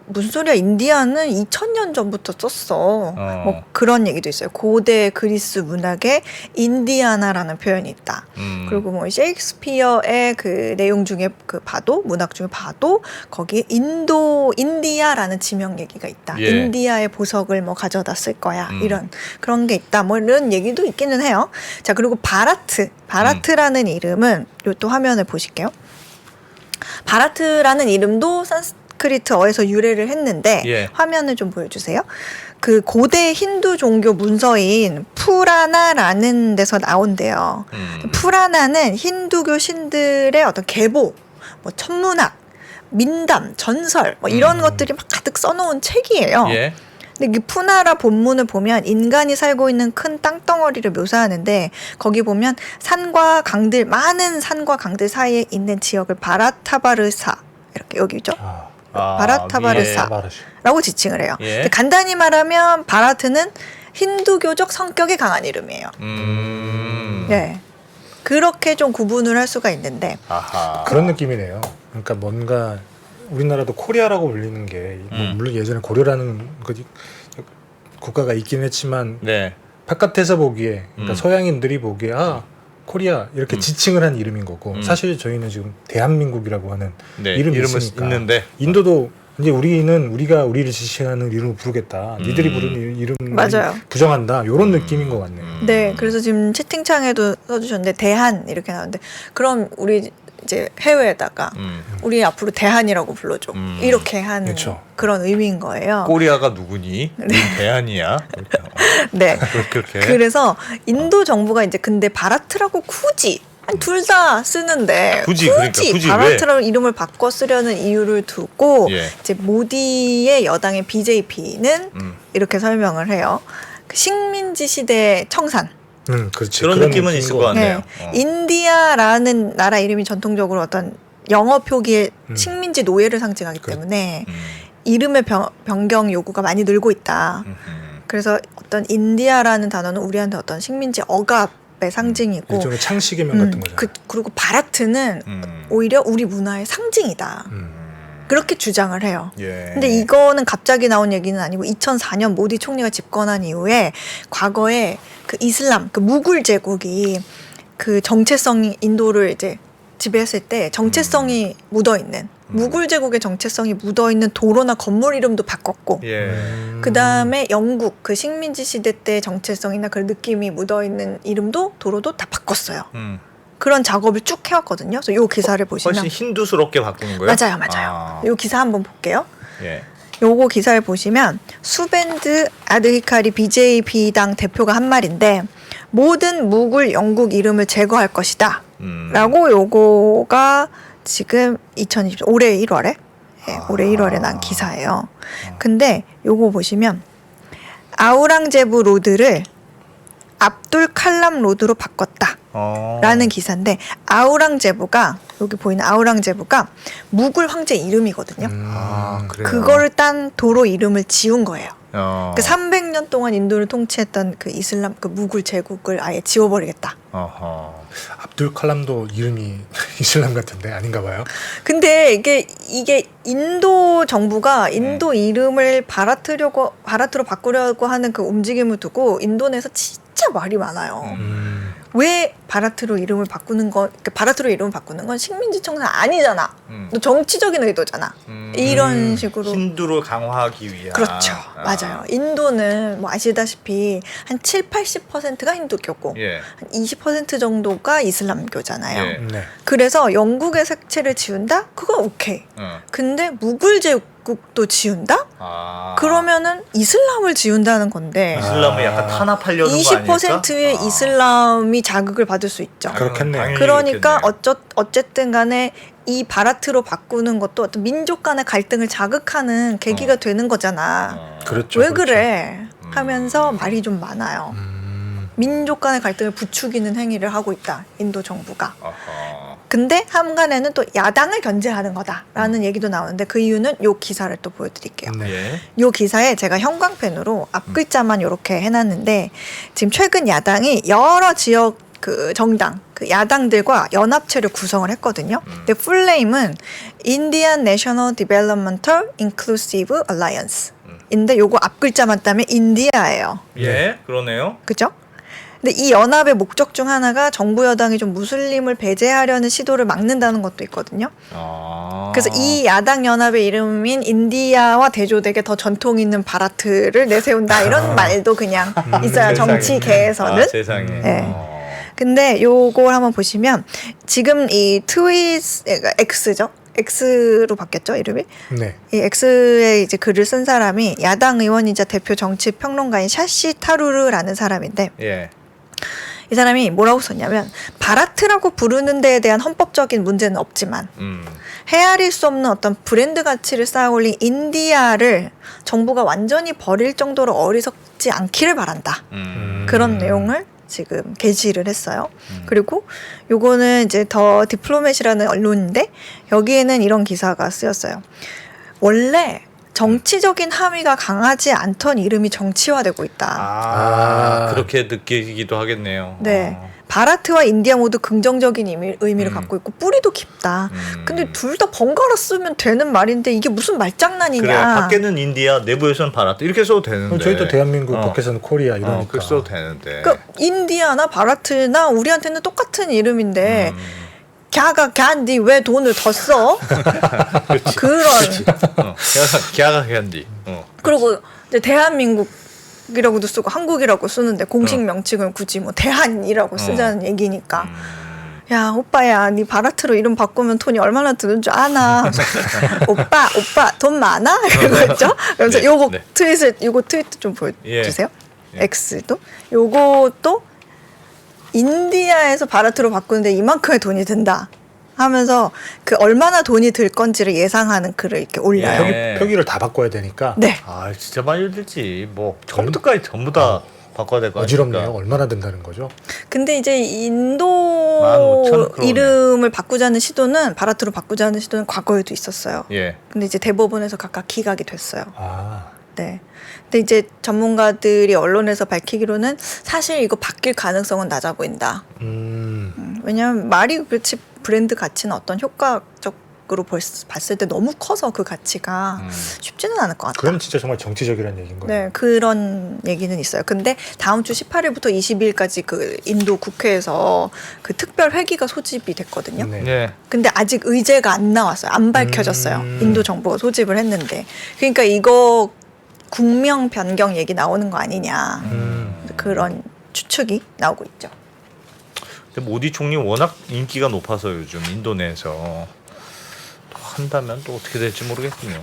무슨 소리야, 인디아는 2000년 전부터 썼어. 뭐 그런 얘기도 있어요. 고대 그리스 문학에 인디아나라는 표현이 있다. 그리고 뭐 셰익스피어의 그 내용 중에 그 봐도, 문학 중에 봐도 거기에 인디아라는 지명 얘기가 있다. 예. 인디아의 보석을 뭐 가져다 쓸 거야. 이런 그런 게 있다. 뭐 이런 얘기도 있기는 해요. 자, 그리고 바라트라는 이름은 요 또 화면을 보실게요. 바라트라는 이름도 산스크리트어에서 유래를 했는데 예. 화면을 좀 보여주세요. 그 고대 힌두 종교 문서인 푸라나라는 데서 나온대요. 푸라나는 힌두교 신들의 어떤 계보, 뭐 천문학, 민담, 전설 뭐 이런 것들이 막 가득 써놓은 책이에요. 예. 근데 이 푸나라 본문을 보면 인간이 살고 있는 큰 땅덩어리를 묘사하는데 거기 보면 산과 강들, 많은 산과 강들 사이에 있는 지역을 바라타바르사 이렇게 여기죠. 바라타바르사라고 지칭을 해요. 예. 근데 간단히 말하면 바라트는 힌두교적 성격이 강한 이름이에요. 네. 그렇게 좀 구분을 할 수가 있는데 아하. 그런 느낌이네요. 그러니까 뭔가 우리나라도 코리아라고 불리는 게 뭐 물론 예전에 고려라는 국가가 있긴 했지만 네. 바깥에서 보기에 그러니까 서양인들이 보기에 코리아 이렇게 지칭을 한 이름인 거고 사실 저희는 지금 대한민국이라고 하는 네. 이름이 이름은 있으니까 있는데 인도도 이제 우리가 우리를 지칭하는 이름을 부르겠다. 니들이 부르는 이름 맞아요. 부정한다. 이런 느낌인 것 같네요. 네, 그래서 지금 채팅창에도 써주셨는데 대한 이렇게 나오는데 그럼 우리 이제 해외에다가 우리 앞으로 대한이라고 불러줘 이렇게 하는 그렇죠. 그런 의미인 거예요. 꼬리아가 누구니? 우린 대한이야. 네, 그렇게. 그래서 인도 정부가 이제 근데 바라트라고 굳이 둘 다 쓰는데 굳이, 그러니까 굳이 바라트라고 이름을 바꿔 쓰려는 이유를 두고 예. 이제 모디의 여당의 BJP는 이렇게 설명을 해요. 그 식민지 시대 청산. 그렇지. 그런 느낌은 있을 것 같네요. 인디아라는 나라 이름이 전통적으로 어떤 영어 표기의 식민지 노예를 상징하기 때문에 이름의 변경 요구가 많이 늘고 있다. 그래서 어떤 인디아라는 단어는 우리한테 어떤 식민지 억압의 상징이고 일종의 창식의 명 같은 거잖아요. 그리고 바라트는 오히려 우리 문화의 상징이다. 그렇게 주장을 해요. 예. 근데 이거는 갑자기 나온 얘기는 아니고 2004년 모디 총리가 집권한 이후에 과거에 그 이슬람, 그 무굴 제국이 그 정체성이 인도를 이제 지배했을 때 정체성이 묻어있는 무굴 제국의 정체성이 묻어있는 도로나 건물 이름도 바꿨고 예. 그 다음에 영국 그 식민지 시대 때 정체성이나 그런 느낌이 묻어있는 이름도 도로도 다 바꿨어요. 그런 작업을 쭉 해왔거든요. 그래서 이 기사를 보시면 훨씬 힌두스럽게 바꾸는 거예요? 맞아요. 이 기사 한번 볼게요. 예. 요거 기사를 보시면 수벤드 아드히카리 BJP당 대표가 한 말인데 모든 무굴 영국 이름을 제거할 것이다. 라고 요거가 지금 2020 올해 1월에 올해 1월에 난 기사예요. 근데 요거 보시면 아우랑제부 로드를 압둘 칼람 로드로 바꿨다. 라는 기사인데 아우랑제부가 여기 보이는 아우랑제부가 무굴 황제 이름이거든요. 그래요. 그거를 딴 도로 이름을 지운 거예요. 어. 그 300년 동안 인도를 통치했던 그 이슬람 그 무굴 제국을 아예 지워버리겠다. 어허. 압둘 칼람도 이름이 이슬람 같은데 아닌가 봐요. 근데 이게 인도 정부가 인도 이름을 바라트로 바꾸려고 하는 그 움직임을 두고 인도 내에서 진짜 말이 많아요. 왜 바라트로 이름을 바꾸는 건 바라트로 이름을 바꾸는 건 식민지 청산 아니잖아. 너 정치적인 의도잖아. 이런 식으로 힌두를 강화하기 위한. 그렇죠. 맞아요. 인도는 뭐 아시다시피 한 70-80%가 힌두교고 예. 한 20% 정도가 이슬람교잖아요. 예. 네. 그래서 영국의 색채를 지운다? 그건 오케이. 근데 무굴 제국도 지운다? 그러면은 이슬람을 지운다는 건데 이슬람을 약간 탄압하려는 거 아닐까? 20%의 이슬람이 자극을 받을 수 있죠. 그렇겠네요. 당연히 그러니까 그렇겠네요. 어쨌든 간에 이 바라트로 바꾸는 것도 어떤 민족 간의 갈등을 자극하는 계기가 되는 거잖아. 그렇죠. 왜 그렇죠. 그래? 하면서 말이 좀 많아요. 민족 간의 갈등을 부추기는 행위를 하고 있다. 인도 정부가. 어허. 근데 한간에는 또 야당을 견제하는 거다라는 얘기도 나오는데 그 이유는 요 기사를 또 보여드릴게요. 네. 예. 요 기사에 제가 형광펜으로 앞글자만 이렇게 해놨는데 지금 최근 야당이 여러 지역 그 정당, 그 야당들과 연합체를 구성을 했거든요. 근데 풀네임은 Indian National Developmental Inclusive Alliance. 인데 요거 앞글자만 따면 인디아예요. 예, 그러네요. 그죠? 근데 이 연합의 목적 중 하나가 정부 여당이 좀 무슬림을 배제하려는 시도를 막는다는 것도 있거든요. 그래서 이 야당 연합의 이름인 인디아와 대조되게 더 전통 있는 바라트를 내세운다 이런 말도 그냥 있어요. 정치계에서는. 세상에. 네. 근데 요걸 한번 보시면 지금 이 X죠? X로 바뀌었죠 이름이? 네. 이 X에 이제 글을 쓴 사람이 야당 의원이자 대표 정치 평론가인 샤시 타루르라는 사람인데 예. 이 사람이 뭐라고 썼냐면 바라트라고 부르는 데에 대한 헌법적인 문제는 없지만 헤아릴 수 없는 어떤 브랜드 가치를 쌓아올린 인디아를 정부가 완전히 버릴 정도로 어리석지 않기를 바란다. 그런 내용을 지금 게시를 했어요. 그리고 요거는 이제 더 디플로맷이라는 언론인데 여기에는 이런 기사가 쓰였어요. 원래 정치적인 함의가 강하지 않던 이름이 정치화되고 있다. 그렇게 느끼기도 하겠네요. 네. 바라트와 인디아 모두 긍정적인 의미를 갖고 있고 뿌리도 깊다. 근데 둘 다 번갈아 쓰면 되는 말인데 이게 무슨 말장난이냐. 그래, 밖에는 인디아, 내부에서는 바라트 이렇게 써도 되는데. 저희도 대한민국 밖에서는 코리아 이러니까. 그렇게 써도 되는데. 그러니까 인디아나 바라트나 우리한테는 똑같은 이름인데 갸가 갸인디 왜 돈을 더 써? 그런. 기아가 견디. 그리고 이제 대한민국이라고도 쓰고 한국이라고 쓰는데 공식 명칭은 굳이 뭐 대한이라고 쓰자는 얘기니까. 야 오빠야 네 바라트로 이름 바꾸면 돈이 얼마나 드는 줄 아나. 오빠 돈 많아? 이러겠죠? 그래서 네, 요거 네. 요거 트윗 좀 보여주세요. 예. X도 요것도 인디아에서 바라트로 바꾸는데 이만큼의 돈이 든다 하면서 그 얼마나 돈이 들 건지를 예상하는 글을 이렇게 올려요. 예. 표기를 다 바꿔야 되니까. 네. 진짜 많이 들지. 뭐 처음부터까지 전부 다 바꿔야 될 거 아닙니까? 어지럽네요. 얼마나 된다는 거죠? 근데 이제 15,000 인도 크로네. 이름을 바꾸자는 시도는 바라트로 바꾸자는 시도는 과거에도 있었어요. 예. 근데 이제 대법원에서 각각 기각이 됐어요. 아. 네. 근데 이제 전문가들이 언론에서 밝히기로는 사실 이거 바뀔 가능성은 낮아 보인다. 왜냐하면 말이 그렇지 브랜드 가치는 어떤 효과적으로 봤을 때 너무 커서 그 가치가 쉽지는 않을 것 같다. 그럼 진짜 정말 정치적이라는 얘기인 거예요. 네, 그런 얘기는 있어요. 근데 다음 주 18일부터 22일까지 그 인도 국회에서 그 특별 회기가 소집이 됐거든요. 네. 예. 근데 아직 의제가 안 나왔어요. 안 밝혀졌어요. 인도 정부가 소집을 했는데. 그러니까 이거 국명 변경 얘기 나오는 거 아니냐. 그런 추측이 나오고 있죠. 근데 모디 총리 워낙 인기가 높아서 요즘 인도 내에서 또 한다면 또 어떻게 될지 모르겠군요.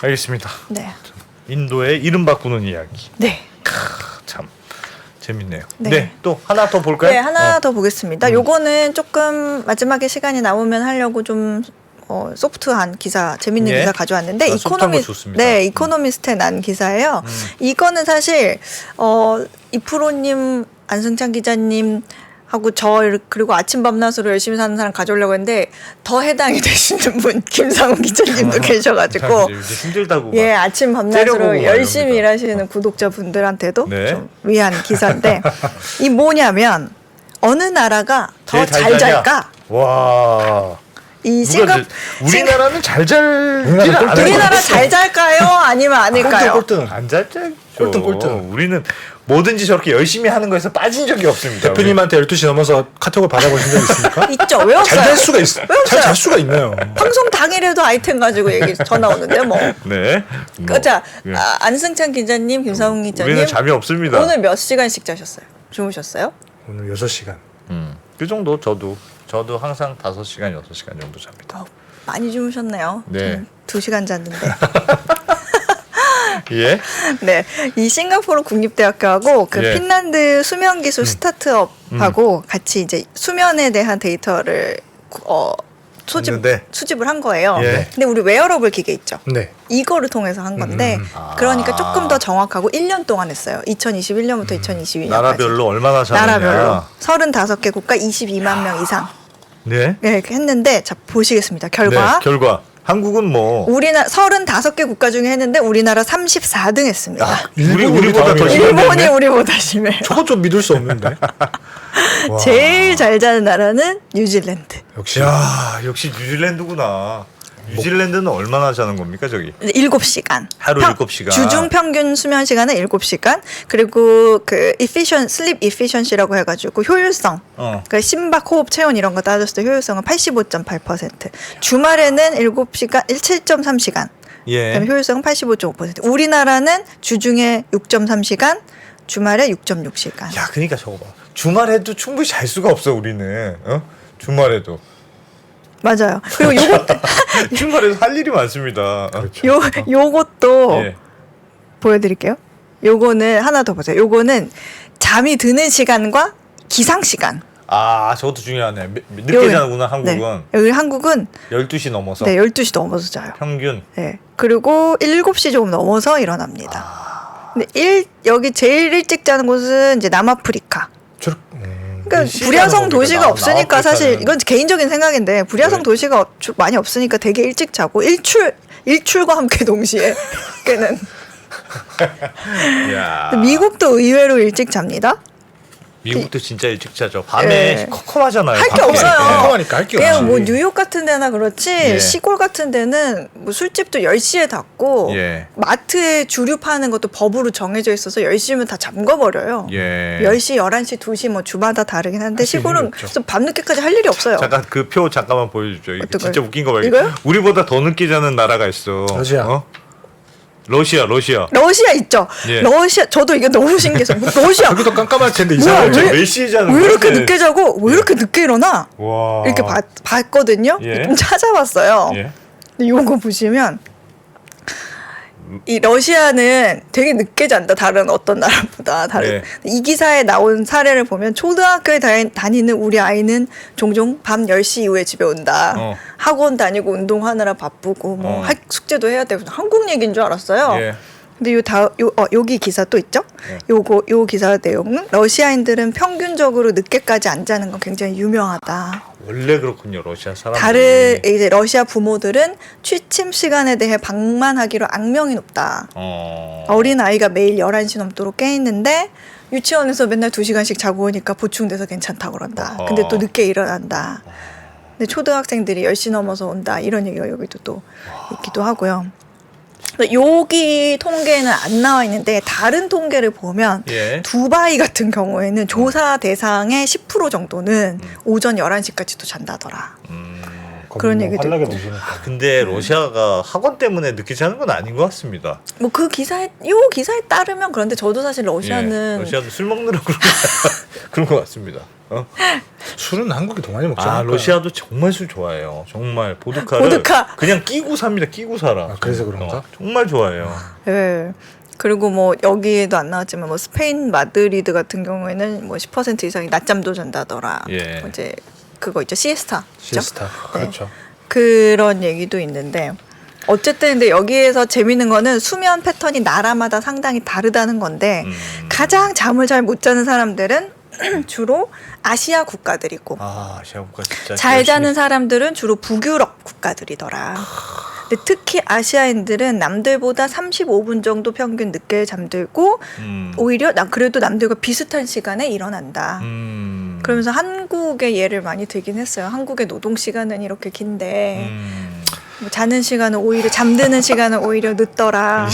알겠습니다. 네. 인도의 이름 바꾸는 이야기. 네. 참 재밌네요. 네. 네. 또 하나 더 볼까요? 네, 하나 더 보겠습니다. 요거는 조금 마지막에 시간이 나오면 하려고 좀 소프트한 기사, 재밌는 예. 기사 가져왔는데 소프트한 거 좋습니다. 네, 이코노미스트에 난 기사예요. 이거는 사실 이프로님, 안승찬 기자님, 하고 그리고 아침 밤낮으로 열심히 사는 사람 가져오려고 했는데 더 해당이 되시는 분 김상훈 기자님도 계셔가지고 이제 힘들다고. 예 막. 아침 때려보고 밤낮으로 막 열심히 이럽니다. 일하시는 구독자분들한테도 네. 좀 위한 기사인데 이 뭐냐면 어느 나라가 더 제일 잘 잘 자냐? 잘까? 와. 이 우리나라는 잘 우리나라 우리나라 잘 잘까요? 아니면 아닐까요? 꼴등. 안 잘죠. 꼴등. 우리는 뭐든지 저렇게 열심히 하는 거에서 빠진 적이 없습니다. 대표님한테 12시 넘어서 카톡을 받아보신 적 있습니까? 있죠. 왜 없어요? 잘 될 수가 있어. 없어요? 잘 수가 있나요? 방송 당일에도 아이템 가지고 전화 오는데 뭐. 네. 자, 예. 안승찬 기자님, 김상훈 기자님. 우리는 잠이 없습니다. 오늘 몇 시간씩 자셨어요? 주무셨어요? 오늘 6시간. 그 정도 저도 항상 5시간 6시간 정도 잡니다. 많이 주무셨네요. 네. 2시간 잤는데. 예. 네, 이 싱가포르 국립대학교하고 그 예. 핀란드 수면기술 스타트업하고 같이 이제 수면에 대한 데이터를 했는데. 수집을 한 거예요. 예. 근데 우리 웨어러블 기계 있죠. 네. 이거를 통해서 한 건데 그러니까 조금 더 정확하고 1년 동안 했어요. 2021년부터 2022년까지. 나라별로 얼마나 자느냐. 나라별로 35개 국가 22만 명 이상 네. 네, 이렇게 했는데 자 보시겠습니다. 결과. 네, 결과. 한국은 뭐 우리나라 35개 국가 중에 했는데 우리나라 34등 했습니다. 우리보다 더 다음이에요. 심한데? 일본이 우리보다 심해요. 저거 좀 믿을 수 없는데. 와. 제일 잘 자는 나라는 뉴질랜드. 역시. 야, 역시 뉴질랜드구나. 뉴질랜드는 얼마나 자는 겁니까, 저기? 7시간. 하루 7시간. 주중 평균 수면 시간은 7시간. 그리고 그 슬립 이피션시라고 해가지고 효율성. 그러니까 심박, 호흡, 체온 이런 거 따졌을 때 효율성은 85.8%. 주말에는 7시간, 7.3시간. 예. 그다음에 효율성은 85.5%. 우리나라는 주중에 6.3시간, 주말에 6.6시간. 야, 그러니까 저거 봐. 주말에도 충분히 잘 수가 없어, 우리는. 주말에도. 맞아요. 그리고 주말에도 할 일이 많습니다. 요것도 예. 보여드릴게요. 요거는 하나 더 보세요. 요거는 잠이 드는 시간과 기상 시간. 아, 저것도 중요하네. 늦게 요거는- 자는구나, 한국은. 네. 여기 한국은 12시 넘어서. 네, 12시 넘어서 자요. 평균. 네. 그리고 7시 조금 넘어서 일어납니다. 근데 여기 제일 일찍 자는 곳은 이제 남아프리카. 그러니까 시간은 불야성 거기가 도시가 없으니까 사실 남아프리카는- 이건 개인적인 생각인데 불야성 네. 도시가 많이 없으니까 되게 일찍 자고 일출과 함께 동시에 깨는. 야. 미국도 의외로 일찍 잡니다. 미국도 진짜 일찍 자죠. 밤에 네. 컴컴하잖아요. 할 게 밤에. 없어요. 컴컴하니까 할 게 없지. 그냥 뭐 뉴욕 같은 데나 그렇지 예. 시골 같은 데는 뭐 술집도 10시에 닫고 예. 마트에 주류 파는 것도 법으로 정해져 있어서 10시면 다 잠궈버려요. 예. 10시, 11시, 2시 뭐 주마다 다르긴 한데 할 수 있는 시골은 게 없죠. 좀 밤늦게까지 할 일이 없어요. 잠깐 그 표 잠깐만 보여주죠. 이거 어떤 진짜 거요? 웃긴 거 봐요. 이거요? 우리보다 더 늦게 자는 나라가 있어. 러시아. 러시아. 러시아 있죠. 예. 러시아 저도 이게 너무 신기해서 뭐 러시아 여기도 깜깜할 텐데 뭐야, 이상하죠. 왜- 몇 시에 자는 왜 거야? 이렇게 늦게 자고 왜 이렇게 늦게 일어나? 와. 이렇게 봤거든요. 예. 좀 찾아봤어요. 예. 근데 요거 보시면 이 러시아는 되게 늦게 잔다. 다른 어떤 나라보다 네. 이 기사에 나온 사례를 보면 초등학교에 다니는 우리 아이는 종종 밤 10시 이후에 집에 온다. 학원 다니고 운동하느라 바쁘고 뭐 숙제도 해야 되고 한국 얘기인 줄 알았어요. 예. 근데 여기 기사 또 있죠? 네. 요 기사 내용은 러시아인들은 평균적으로 늦게까지 안 자는 건 굉장히 유명하다. 원래 그렇군요. 러시아 사람들이. 다른 이제 러시아 부모들은 취침 시간에 대해 방만하기로 악명이 높다. 어린 아이가 매일 11시 넘도록 깨 있는데 유치원에서 맨날 2시간씩 자고 오니까 보충돼서 괜찮다 그런다. 근데 또 늦게 일어난다. 근데 초등학생들이 10시 넘어서 온다. 이런 얘기가 여기도 또 있기도 하고요. 여기 통계는 안 나와 있는데 다른 통계를 보면 예. 두바이 같은 경우에는 조사 대상의 10% 정도는 오전 11시까지도 잔다더라. 그런 얘기도 활락에 있고. 노시니까. 근데 러시아가 학원 때문에 늦게 자는 건 아닌 것 같습니다. 뭐 그 기사에 따르면 그런데 저도 사실 러시아는 예. 러시아도 술 먹느라고 그런 것 같습니다. 술은 한국이 더 많이 먹잖아요. 아, 러시아도 정말 술 좋아해요. 정말 보드카를 보드카. 그냥 끼고 삽니다. 끼고 살아. 아, 그래서 그런가? 정말 좋아해요. 예. 그리고 뭐 여기에도 안 나왔지만 뭐 스페인 마드리드 같은 경우에는 뭐 10% 이상이 낮잠도 잔다더라. 예. 뭐 이제 그거 있죠. 시에스타. 있죠? 시스타. 그렇죠. 그런 얘기도 있는데 어쨌든 근데 여기에서 재밌는 거는 수면 패턴이 나라마다 상당히 다르다는 건데 가장 잠을 잘 못 자는 사람들은 주로 아시아 국가들이고 아, 시아국가 진짜 잘 열심히 자는 사람들은 주로 북유럽 국가들이더라. 근데 특히 아시아인들은 남들보다 35분 정도 평균 늦게 잠들고 오히려 그래도 남들과 비슷한 시간에 일어난다. 그러면서 한국의 예를 많이 들긴 했어요. 한국의 노동 시간은 이렇게 긴데 뭐 자는 시간은 오히려 잠드는 시간은 오히려 늦더라.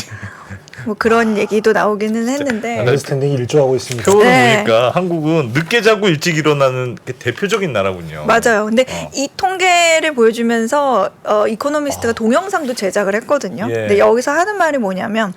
뭐 그런 얘기도 나오기는 했는데 안더스탠딩이 일조하고 있습니다. 표를 네. 보니까 한국은 늦게 자고 일찍 일어나는 게 대표적인 나라군요. 맞아요. 근데 이 통계를 보여주면서 이코노미스트가 동영상도 제작을 했거든요. 예. 근데 여기서 하는 말이 뭐냐면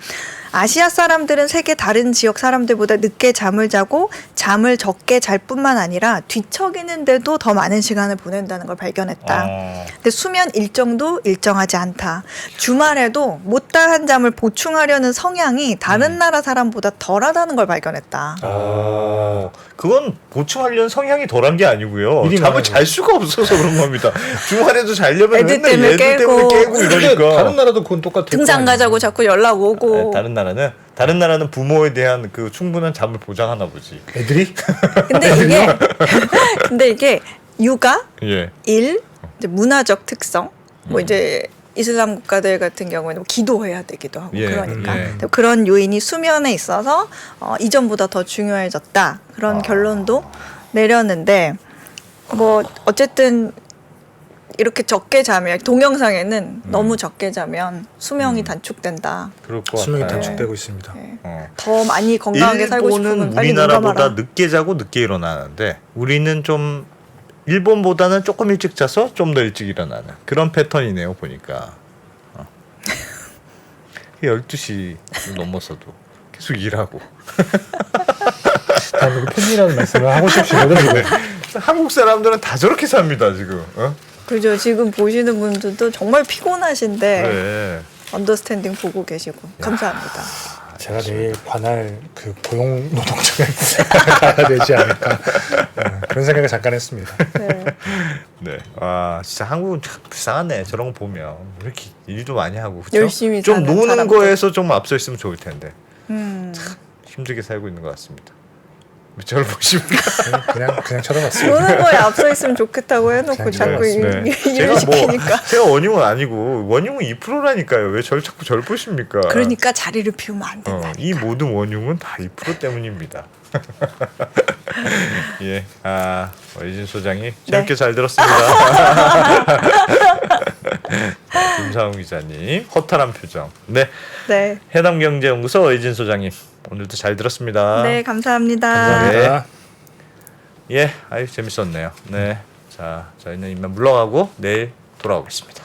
아시아 사람들은 세계 다른 지역 사람들보다 늦게 잠을 자고 잠을 적게 잘 뿐만 아니라 뒤척이는데도 더 많은 시간을 보낸다는 걸 발견했다. 근데 수면 일정도 일정하지 않다. 주말에도 못다한 잠을 보충하려는 성향이 다른 나라 사람보다 덜하다는 걸 발견했다. 그건 보충하려는 성향이 덜한 게 아니고요. 일이 잠을 많아요. 잘 수가 없어서 그런 겁니다. 주말에도 자려면 애들 맨날 때문에 얘들 때문에 깨고 근데 이러니까. 다른 나라도 그건 똑같아요. 등산 가자고 자꾸 연락 오고. 네, 다른 나라는 부모에 대한 그 충분한 잠을 보장하나 보지. 애들이 근데 이게 육아, 예. 일, 이제 문화적 특성, 뭐 이제 이슬람 국가들 같은 경우에는 뭐 기도해야 되기도 하고 예, 그러니까 예. 그런 요인이 수면에 있어서 이전보다 더 중요해졌다 그런 결론도 내렸는데 뭐 어쨌든 이렇게 적게 자면 동영상에는 너무 적게 자면 수명이 단축된다. 그럴 것 수명이 같아요. 단축되고 있습니다. 네. 어. 더 많이 건강하게 살고 싶으면 일본은 빨리 우리나라보다 민감하라. 늦게 자고 늦게 일어나는데 우리는 좀 일본보다는 조금 일찍 자서 좀 더 일찍 일어나는 그런 패턴이네요 보니까. 12시 넘어서도 계속 일하고. 다음 팬이라는 말씀을 하고 싶으시거든요. 지금. 한국 사람들은 다 저렇게 삽니다 지금. 그죠. 지금 보시는 분들도 정말 피곤하신데 그래. 언더스탠딩 보고 계시고 감사합니다. 제가 내일 관할 그 고용 노동청에 가야 되지 않을까 그런 생각을 잠깐 했습니다. 네. 네. 아 진짜 한국은 참 불쌍하네. 저런 거 보면 왜 이렇게 일도 많이 하고 그쵸? 열심히 좀 사는 노는 사람들. 거에서 좀 앞서 있으면 좋을 텐데 힘들게 살고 있는 것 같습니다. 저를 보십니까? 그냥 쳐다봤어요. 노는 거에 앞서 있으면 좋겠다고 해놓고 그냥 자꾸 네. 일을 시키니까. 제가 원흉은 아니고 원흉은 2%라니까요. 왜 저를 자꾸 저를 보십니까? 그러니까 자리를 비우면 안 된다. 이 모든 원흉은 다 2% 때문입니다. 예, 이진 소장이 재밌게 잘 들었습니다. 김상훈 기자님 허탈한 표정. 네, 네. 해남경제연구소 이진 소장님 오늘도 잘 들었습니다. 네, 감사합니다. 감사합니다. 예, 아유 재밌었네요. 네, 자 저희는 이만 물러가고 내일 돌아오겠습니다.